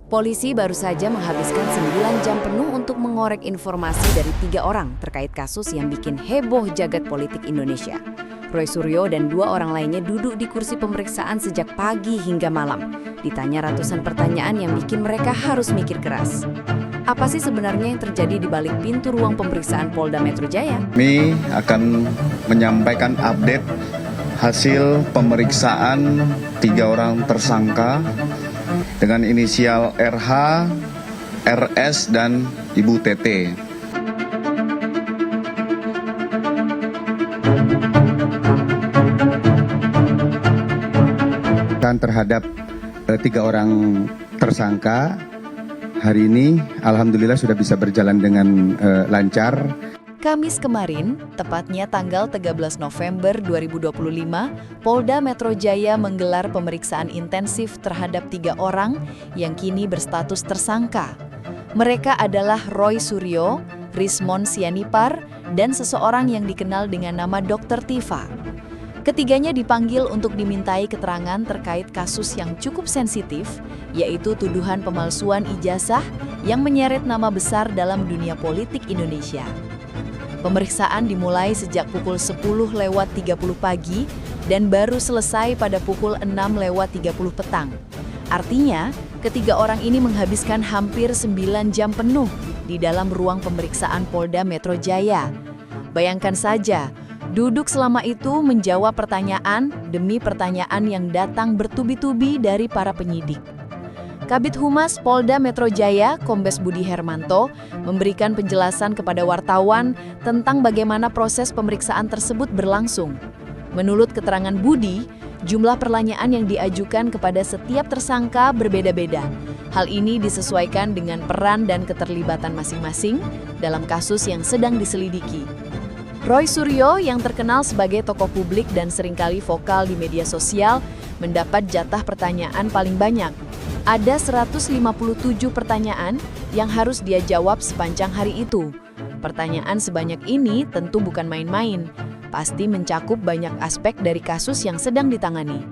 Polisi baru saja menghabiskan 9 jam penuh untuk mengorek informasi dari 3 orang terkait kasus yang bikin heboh jagat politik Indonesia. Roy Suryo dan 2 orang lainnya duduk di kursi pemeriksaan sejak pagi hingga malam. Ditanya ratusan pertanyaan yang bikin mereka harus mikir keras. Apa sih sebenarnya yang terjadi di balik pintu ruang pemeriksaan Polda Metro Jaya? Kami akan menyampaikan update hasil pemeriksaan 3 orang tersangka dengan inisial RH, RS, dan Ibu TT. Terhadap 3 orang tersangka, hari ini alhamdulillah sudah bisa berjalan dengan lancar. Kamis kemarin, tepatnya tanggal 13 November 2025, Polda Metro Jaya menggelar pemeriksaan intensif terhadap 3 orang yang kini berstatus tersangka. Mereka adalah Roy Suryo, Rismon Sianipar, dan seseorang yang dikenal dengan nama Dr. Tifa. Ketiganya dipanggil untuk dimintai keterangan terkait kasus yang cukup sensitif, yaitu tuduhan pemalsuan ijazah yang menyeret nama besar dalam dunia politik Indonesia. Pemeriksaan dimulai sejak pukul 10.30 pagi dan baru selesai pada pukul 6.30 petang. Artinya, ketiga orang ini menghabiskan hampir 9 jam penuh di dalam ruang pemeriksaan Polda Metro Jaya. Bayangkan saja, duduk selama itu menjawab pertanyaan demi pertanyaan yang datang bertubi-tubi dari para penyidik. Kabid Humas Polda Metro Jaya, Kombes Budi Hermanto, memberikan penjelasan kepada wartawan tentang bagaimana proses pemeriksaan tersebut berlangsung. Menurut keterangan Budi, jumlah pertanyaan yang diajukan kepada setiap tersangka berbeda-beda. Hal ini disesuaikan dengan peran dan keterlibatan masing-masing dalam kasus yang sedang diselidiki. Roy Suryo yang terkenal sebagai tokoh publik dan seringkali vokal di media sosial mendapat jatah pertanyaan paling banyak. Ada 157 pertanyaan yang harus dia jawab sepanjang hari itu. Pertanyaan sebanyak ini tentu bukan main-main, pasti mencakup banyak aspek dari kasus yang sedang ditangani.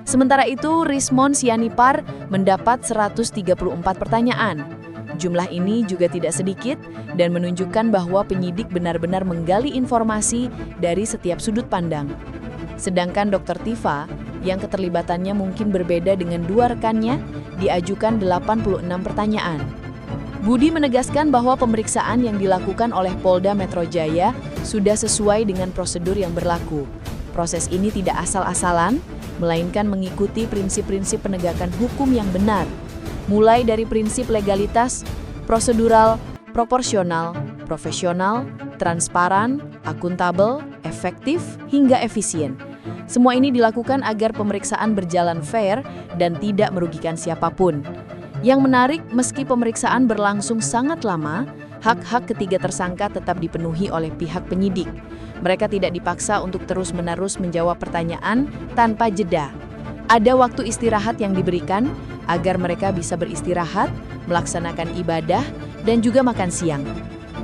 Sementara itu, Rismon Sianipar mendapat 134 pertanyaan. Jumlah ini juga tidak sedikit dan menunjukkan bahwa penyidik benar-benar menggali informasi dari setiap sudut pandang. Sedangkan Dr. Tifa, yang keterlibatannya mungkin berbeda dengan 2 rekannya, diajukan 86 pertanyaan. Budi menegaskan bahwa pemeriksaan yang dilakukan oleh Polda Metro Jaya sudah sesuai dengan prosedur yang berlaku. Proses ini tidak asal-asalan, melainkan mengikuti prinsip-prinsip penegakan hukum yang benar, mulai dari prinsip legalitas, prosedural, proporsional, profesional, transparan, akuntabel, efektif, hingga efisien. Semua ini dilakukan agar pemeriksaan berjalan fair dan tidak merugikan siapapun. Yang menarik, meski pemeriksaan berlangsung sangat lama, hak-hak ketiga tersangka tetap dipenuhi oleh pihak penyidik. Mereka tidak dipaksa untuk terus-menerus menjawab pertanyaan tanpa jeda. Ada waktu istirahat yang diberikan agar mereka bisa beristirahat, melaksanakan ibadah, dan juga makan siang.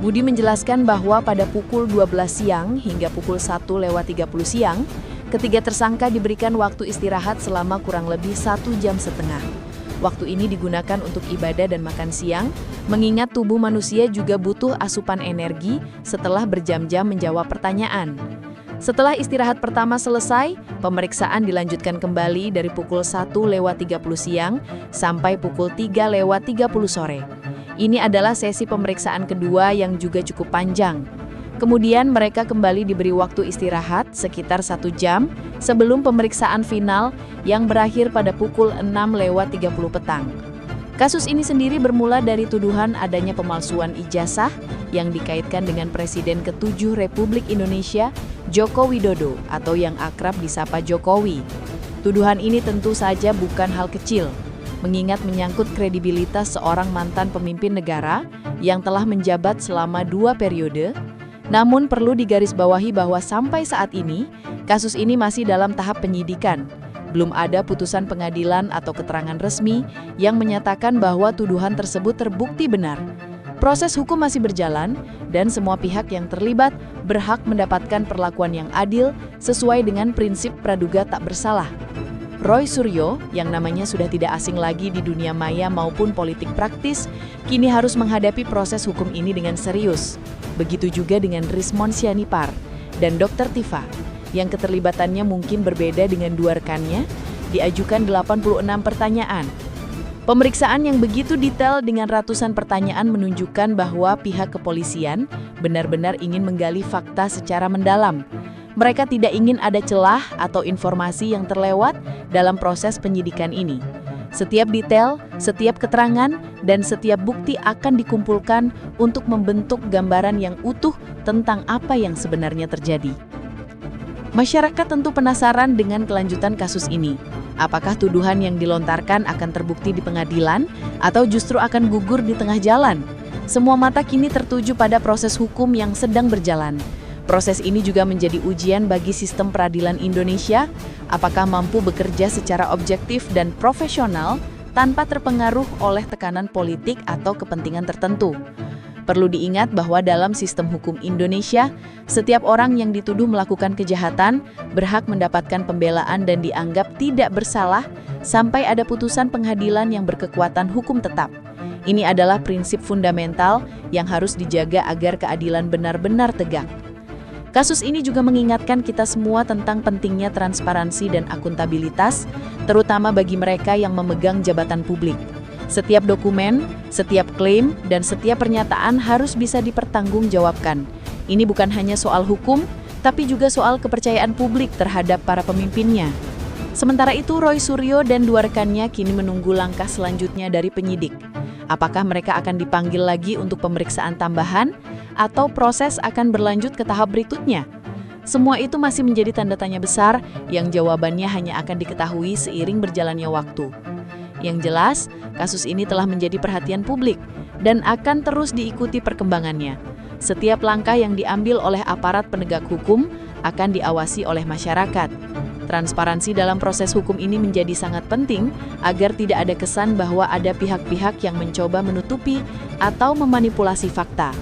Budi menjelaskan bahwa pada pukul 12 siang hingga pukul 1.30 siang, ketiga tersangka diberikan waktu istirahat selama kurang lebih 1,5 jam. Waktu ini digunakan untuk ibadah dan makan siang, mengingat tubuh manusia juga butuh asupan energi setelah berjam-jam menjawab pertanyaan. Setelah istirahat pertama selesai, pemeriksaan dilanjutkan kembali dari pukul 1.30 siang sampai pukul 3.30 sore. Ini adalah sesi pemeriksaan kedua yang juga cukup panjang. Kemudian mereka kembali diberi waktu istirahat sekitar 1 jam sebelum pemeriksaan final yang berakhir pada pukul 6.30 petang. Kasus ini sendiri bermula dari tuduhan adanya pemalsuan ijazah yang dikaitkan dengan Presiden ke-7 Republik Indonesia, Joko Widodo, atau yang akrab disapa Jokowi. Tuduhan ini tentu saja bukan hal kecil, mengingat menyangkut kredibilitas seorang mantan pemimpin negara yang telah menjabat selama 2 periode. Namun perlu digarisbawahi bahwa sampai saat ini, kasus ini masih dalam tahap penyidikan. Belum ada putusan pengadilan atau keterangan resmi yang menyatakan bahwa tuduhan tersebut terbukti benar. Proses hukum masih berjalan dan semua pihak yang terlibat berhak mendapatkan perlakuan yang adil sesuai dengan prinsip praduga tak bersalah. Roy Suryo, yang namanya sudah tidak asing lagi di dunia maya maupun politik praktis, kini harus menghadapi proses hukum ini dengan serius. Begitu juga dengan Rismon Sianipar dan Dr. Tifa, yang keterlibatannya mungkin berbeda dengan dua rekannya, diajukan 86 pertanyaan. Pemeriksaan yang begitu detail dengan ratusan pertanyaan menunjukkan bahwa pihak kepolisian benar-benar ingin menggali fakta secara mendalam. Mereka tidak ingin ada celah atau informasi yang terlewat dalam proses penyidikan ini. Setiap detail, setiap keterangan, dan setiap bukti akan dikumpulkan untuk membentuk gambaran yang utuh tentang apa yang sebenarnya terjadi. Masyarakat tentu penasaran dengan kelanjutan kasus ini. Apakah tuduhan yang dilontarkan akan terbukti di pengadilan atau justru akan gugur di tengah jalan? Semua mata kini tertuju pada proses hukum yang sedang berjalan. Proses ini juga menjadi ujian bagi sistem peradilan Indonesia, apakah mampu bekerja secara objektif dan profesional tanpa terpengaruh oleh tekanan politik atau kepentingan tertentu. Perlu diingat bahwa dalam sistem hukum Indonesia, setiap orang yang dituduh melakukan kejahatan berhak mendapatkan pembelaan dan dianggap tidak bersalah sampai ada putusan pengadilan yang berkekuatan hukum tetap. Ini adalah prinsip fundamental yang harus dijaga agar keadilan benar-benar tegak. Kasus ini juga mengingatkan kita semua tentang pentingnya transparansi dan akuntabilitas, terutama bagi mereka yang memegang jabatan publik. Setiap dokumen, setiap klaim, dan setiap pernyataan harus bisa dipertanggungjawabkan. Ini bukan hanya soal hukum, tapi juga soal kepercayaan publik terhadap para pemimpinnya. Sementara itu, Roy Suryo dan dua rekannya kini menunggu langkah selanjutnya dari penyidik. Apakah mereka akan dipanggil lagi untuk pemeriksaan tambahan, atau proses akan berlanjut ke tahap berikutnya? Semua itu masih menjadi tanda tanya besar yang jawabannya hanya akan diketahui seiring berjalannya waktu. Yang jelas, kasus ini telah menjadi perhatian publik dan akan terus diikuti perkembangannya. Setiap langkah yang diambil oleh aparat penegak hukum akan diawasi oleh masyarakat. Transparansi dalam proses hukum ini menjadi sangat penting agar tidak ada kesan bahwa ada pihak-pihak yang mencoba menutupi atau memanipulasi fakta.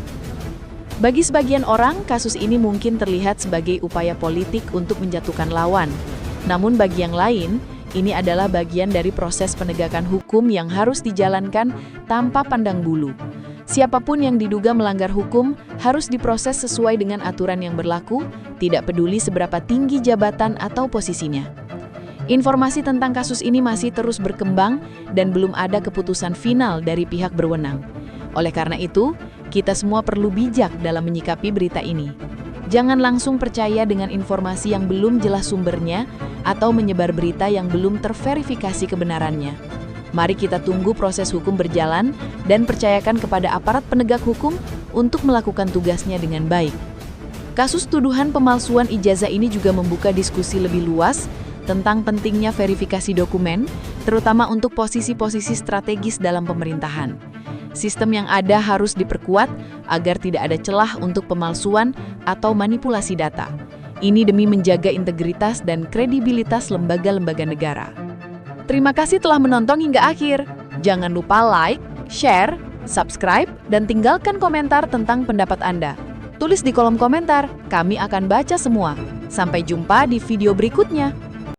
Bagi sebagian orang, kasus ini mungkin terlihat sebagai upaya politik untuk menjatuhkan lawan. Namun bagi yang lain, ini adalah bagian dari proses penegakan hukum yang harus dijalankan tanpa pandang bulu. Siapapun yang diduga melanggar hukum harus diproses sesuai dengan aturan yang berlaku, tidak peduli seberapa tinggi jabatan atau posisinya. Informasi tentang kasus ini masih terus berkembang dan belum ada keputusan final dari pihak berwenang. Oleh karena itu, kita semua perlu bijak dalam menyikapi berita ini. Jangan langsung percaya dengan informasi yang belum jelas sumbernya atau menyebar berita yang belum terverifikasi kebenarannya. Mari kita tunggu proses hukum berjalan dan percayakan kepada aparat penegak hukum untuk melakukan tugasnya dengan baik. Kasus tuduhan pemalsuan ijazah ini juga membuka diskusi lebih luas tentang pentingnya verifikasi dokumen, terutama untuk posisi-posisi strategis dalam pemerintahan. Sistem yang ada harus diperkuat agar tidak ada celah untuk pemalsuan atau manipulasi data. Ini demi menjaga integritas dan kredibilitas lembaga-lembaga negara. Terima kasih telah menonton hingga akhir. Jangan lupa like, share, subscribe, dan tinggalkan komentar tentang pendapat Anda. Tulis di kolom komentar, kami akan baca semua. Sampai jumpa di video berikutnya.